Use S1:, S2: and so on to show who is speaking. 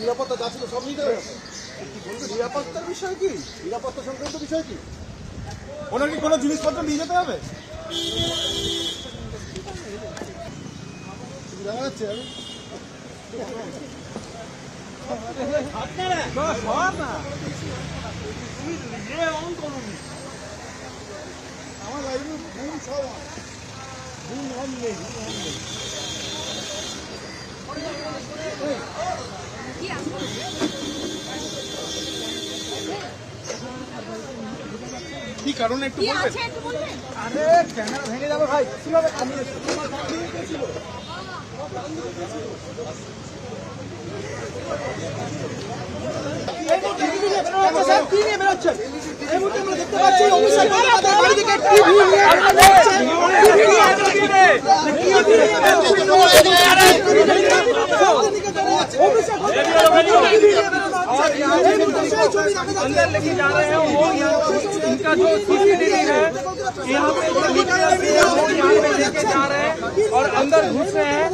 S1: নিরাপত্তা যা ছিল সব নিতে হবে। নিরাপত্তার বিষয় কি, নিরাপত্তা সংক্রান্ত বিষয় কি, ওনার কি কোনো জিনিসপত্র নিয়ে যেতে হবে? দেখা যাচ্ছে আমার লাইব্রেরি সব কি কারণে একটু বলবেন? আরে ক্যামেরা ভেঙে যাবে ভাই, কিভাবে
S2: अंदर लेके जा रहे हैं वो इनका जो सीसीटीवी है यहाँ पे लेके जा रहे हैं और अंदर घुस रहे हैं।